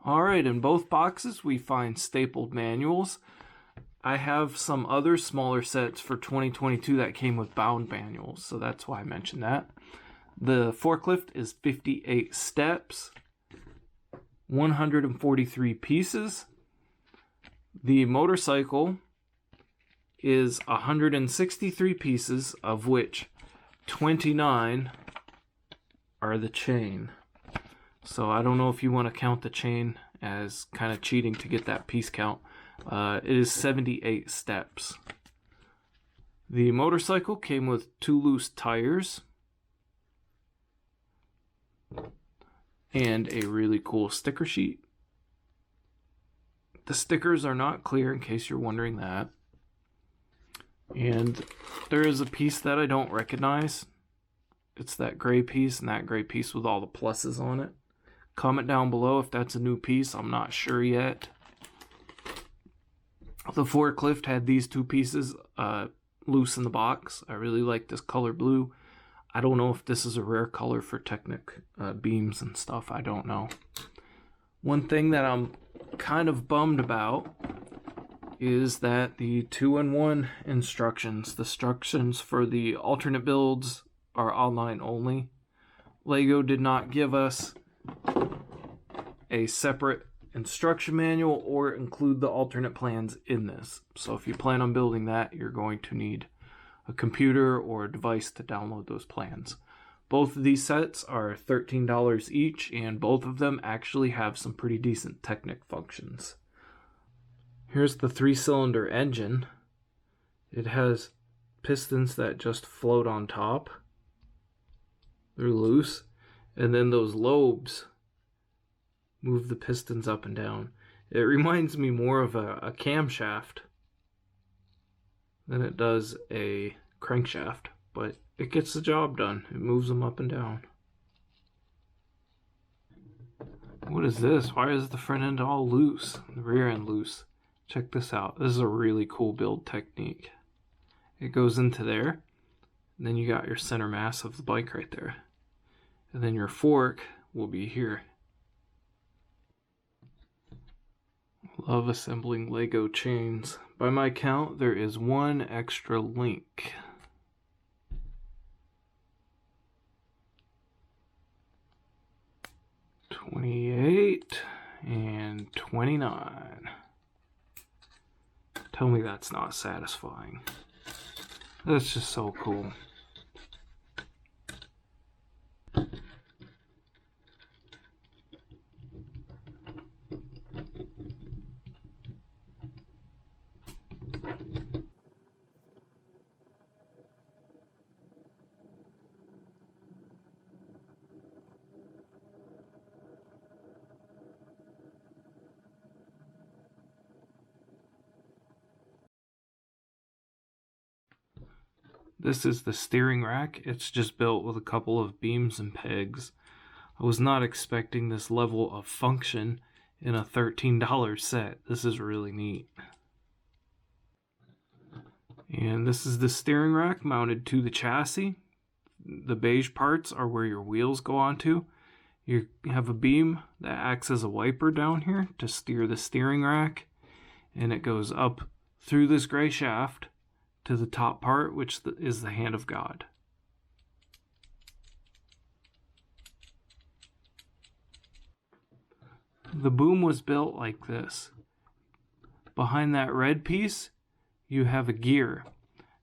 Alright, in both boxes we find stapled manuals. I have some other smaller sets for 2022 that came with bound manuals, so that's why I mentioned that. The forklift is 58 steps, 143 pieces. The motorcycle is 163 pieces, of which 29 are the chain. So I don't know if you want to count the chain as kind of cheating to get that piece count. It is 78 steps. The motorcycle came with 2 loose tires and a really cool sticker sheet. The stickers are not clear, in case you're wondering that. And there is a piece that I don't recognize. It's that gray piece and that gray piece with all the pluses on it. Comment down below if that's a new piece. I'm not sure yet. The forklift had these 2 pieces loose in the box. I really like this color blue. I don't know if this is a rare color for Technic beams and stuff. I don't know. One thing that I'm kind of bummed about is that the 2-in-1 instructions, the instructions for the alternate builds, are online only. Lego did not give us a separate instruction manual or include the alternate plans in this. So if you plan on building that, you're going to need a computer or a device to download those plans. Both of these sets are $13 each, and both of them actually have some pretty decent Technic functions. Here's the 3-cylinder engine. It has pistons that just float on top. They're loose. And then those lobes move the pistons up and down. It reminds me more of a camshaft than it does a crankshaft, but it gets the job done. It moves them up and down. What is this? Why is the front end all loose? The rear end loose. Check this out. This is a really cool build technique. It goes into there, and then you got your center mass of the bike right there. And then your fork will be here. Love assembling Lego chains. By my count, there is 1 extra link. $28 and $29. Tell me that's not satisfying. That's just so cool. This is the steering rack. It's just built with a couple of beams and pegs. I was not expecting this level of function in a $13 set. This is really neat. And this is the steering rack mounted to the chassis. The beige parts are where your wheels go onto. You have a beam that acts as a wiper down here to steer the steering rack. And it goes up through this gray shaft to the top part, which is the hand of God. The boom was built like this. Behind that red piece, you have a gear.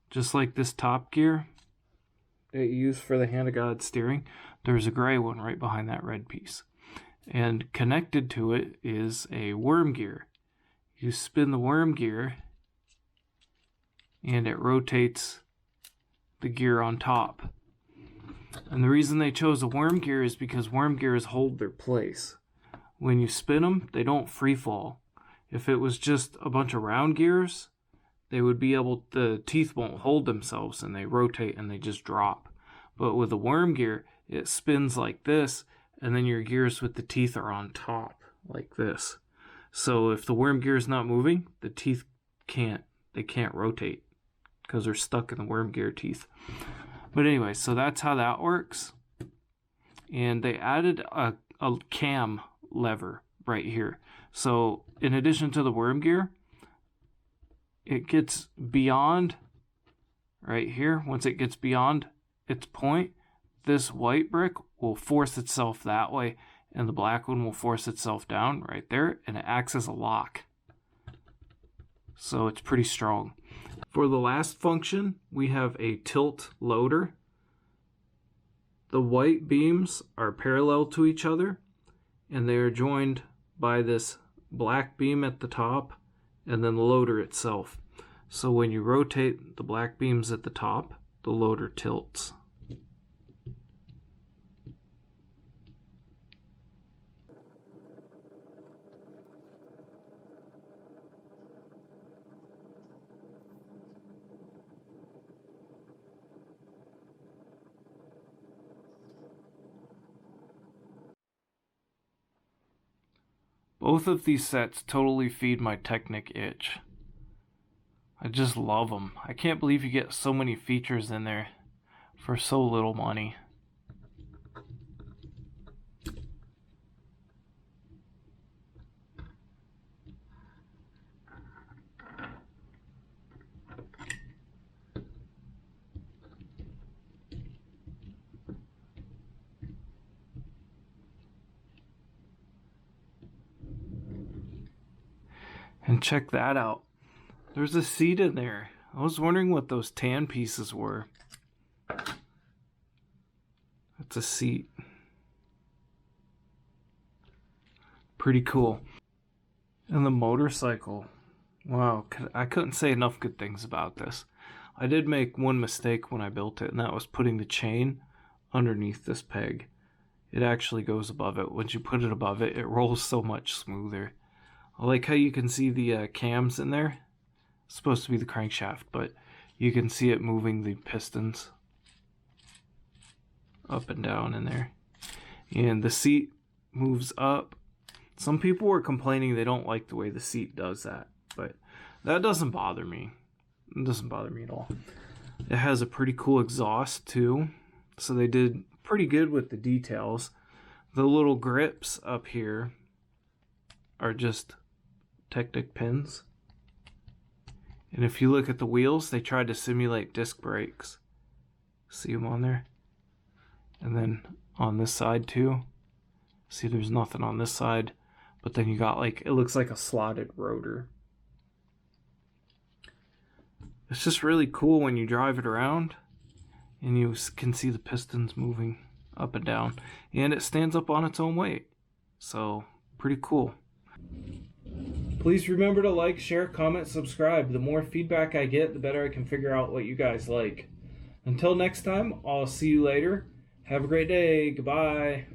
Just like this top gear that you use for the hand of God steering, there's a gray one right behind that red piece. And connected to it is a worm gear. You spin the worm gear and it rotates the gear on top. And the reason they chose a worm gear is because worm gears hold their place. When you spin them, they don't free fall. If it was just a bunch of round gears, they would be able, the teeth won't hold themselves and they rotate and they just drop. But with a worm gear, it spins like this, and then your gears with the teeth are on top like this. So if the worm gear is not moving, the teeth can't rotate because they're stuck in the worm gear teeth. But anyway, so that's how that works. And they added a cam lever right here. So in addition to the worm gear, it gets beyond right here. Once it gets beyond its point, this white brick will force itself that way, and the black one will force itself down right there, and it acts as a lock. So it's pretty strong. For the last function, we have a tilt loader. The white beams are parallel to each other, and they are joined by this black beam at the top and then the loader itself. So when you rotate the black beams at the top, the loader tilts. Both of these sets totally feed my Technic itch. I just love them. I can't believe you get so many features in there for so little money. And check that out. There's a seat in there. I was wondering what those tan pieces were. It's a seat. Pretty cool. And the motorcycle. Wow, I couldn't say enough good things about this. I did make one mistake when I built it, and that was putting the chain underneath this peg. It actually goes above it. Once you put it above it, it rolls so much smoother. I like how you can see the cams in there. It's supposed to be the crankshaft, but you can see it moving the pistons up and down in there. And the seat moves up. Some people were complaining they don't like the way the seat does that, but that doesn't bother me. It doesn't bother me at all. It has a pretty cool exhaust too, so they did pretty good with the details. The little grips up here are just Technic pins. And if you look at the wheels, they tried to simulate disc brakes. See them on there? And then on this side too. See, there's nothing on this side, but then you got like, it looks like a slotted rotor. It's just really cool when you drive it around and you can see the pistons moving up and down, and it stands up on its own weight. So pretty cool. Please remember to like, share, comment, subscribe. The more feedback I get, the better I can figure out what you guys like. Until next time, I'll see you later. Have a great day. Goodbye.